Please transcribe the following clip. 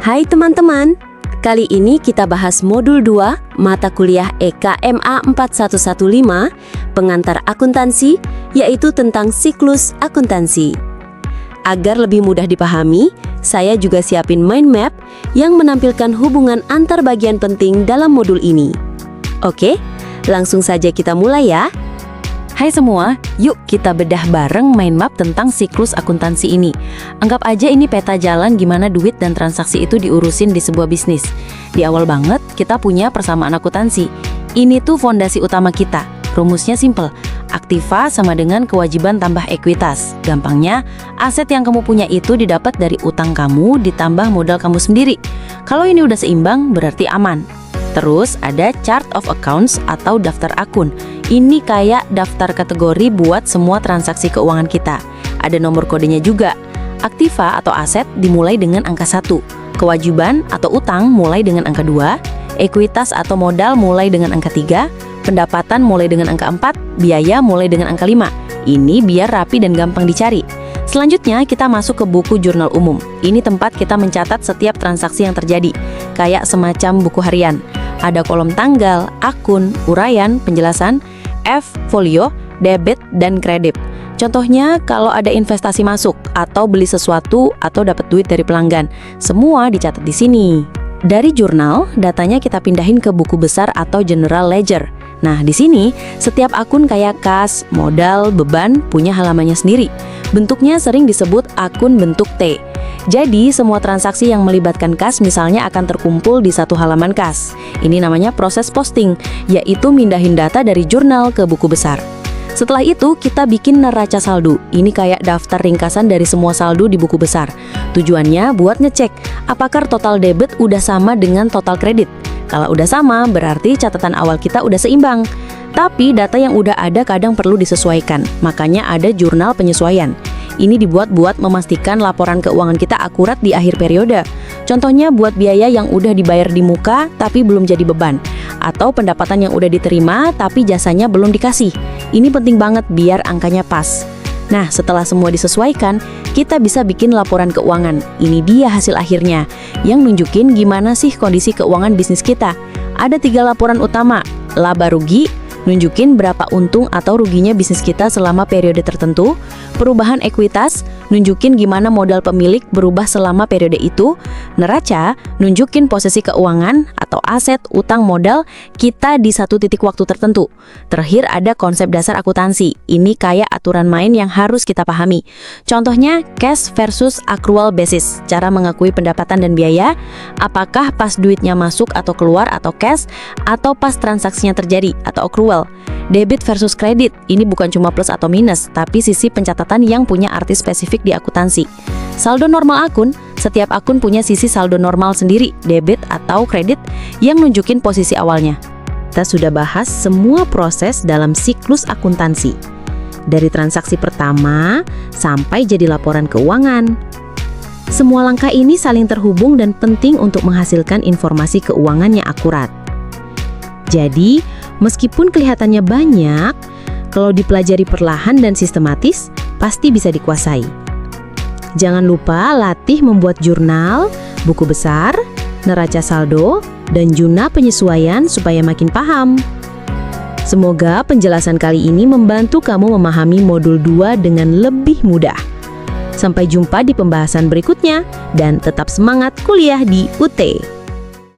Hai teman-teman, kali ini kita bahas modul 2 mata kuliah EKMA 4115 pengantar akuntansi, yaitu tentang siklus akuntansi. Agar lebih mudah dipahami, saya juga siapin mind map yang menampilkan hubungan antar bagian penting dalam modul ini. Oke, langsung saja kita mulai ya. Hai semua, yuk kita bedah bareng mind map tentang siklus akuntansi ini. Anggap aja ini peta jalan gimana duit dan transaksi itu diurusin di sebuah bisnis. Di awal banget, kita punya persamaan akuntansi. Ini tuh fondasi utama kita. Rumusnya simple, aktiva sama dengan kewajiban tambah ekuitas. Gampangnya, aset yang kamu punya itu didapat dari utang kamu ditambah modal kamu sendiri. Kalau ini udah seimbang, berarti aman. Terus ada chart of accounts atau daftar akun. Ini kayak daftar kategori buat semua transaksi keuangan kita. Ada nomor kodenya juga. Aktiva atau aset dimulai dengan angka 1. Kewajiban atau utang mulai dengan angka 2. Ekuitas atau modal mulai dengan angka 3. Pendapatan mulai dengan angka 4. Biaya mulai dengan angka 5. Ini biar rapi dan gampang dicari. Selanjutnya kita masuk ke buku jurnal umum. Ini tempat kita mencatat setiap transaksi yang terjadi. Kayak semacam buku harian. Ada kolom tanggal, akun, uraian, penjelasan, F, folio, debit, dan kredit. Contohnya kalau ada investasi masuk, atau beli sesuatu, atau dapat duit dari pelanggan. Semua dicatat di sini. Dari jurnal, datanya kita pindahin ke buku besar atau general ledger. Nah, di sini setiap akun kayak kas, modal, beban punya halamannya sendiri. Bentuknya sering disebut akun bentuk T. Jadi, semua transaksi yang melibatkan kas misalnya akan terkumpul di satu halaman kas. Ini namanya proses posting, yaitu mindahin data dari jurnal ke buku besar. Setelah itu, kita bikin neraca saldo. Ini kayak daftar ringkasan dari semua saldo di buku besar. Tujuannya buat ngecek apakah total debit udah sama dengan total kredit. Kalau udah sama, berarti catatan awal kita udah seimbang. Tapi data yang udah ada kadang perlu disesuaikan, makanya ada jurnal penyesuaian. Ini dibuat buat memastikan laporan keuangan kita akurat di akhir periode. Contohnya buat biaya yang udah dibayar di muka tapi belum jadi beban. Atau pendapatan yang udah diterima tapi jasanya belum dikasih. Ini penting banget biar angkanya pas. Nah, setelah semua disesuaikan, kita bisa bikin laporan keuangan. Ini dia hasil akhirnya, yang nunjukin gimana sih kondisi keuangan bisnis kita. Ada 3 laporan utama, laba rugi, nunjukin berapa untung atau ruginya bisnis kita selama periode tertentu, perubahan ekuitas, nunjukin gimana modal pemilik berubah selama periode itu, neraca, nunjukin posisi keuangan atau aset, utang, modal kita di satu titik waktu tertentu. Terakhir ada konsep dasar akuntansi. Ini kayak aturan main yang harus kita pahami. Contohnya cash versus accrual basis, cara mengakui pendapatan dan biaya, apakah pas duitnya masuk atau keluar atau cash, atau pas transaksinya terjadi atau accrual. Debit versus kredit, ini bukan cuma plus atau minus, tapi sisi pencatatan yang punya arti spesifik di akuntansi. Saldo normal akun, setiap akun punya sisi saldo normal sendiri, debit atau kredit, yang nunjukin posisi awalnya. Kita sudah bahas semua proses dalam siklus akuntansi, dari transaksi pertama sampai jadi laporan keuangan. Semua langkah ini saling terhubung dan penting untuk menghasilkan informasi keuangan yang akurat. Jadi, meskipun kelihatannya banyak, kalau dipelajari perlahan dan sistematis, pasti bisa dikuasai. Jangan lupa latih membuat jurnal, buku besar, neraca saldo, dan jurnal penyesuaian supaya makin paham. Semoga penjelasan kali ini membantu kamu memahami modul 2 dengan lebih mudah. Sampai jumpa di pembahasan berikutnya, dan tetap semangat kuliah di UT.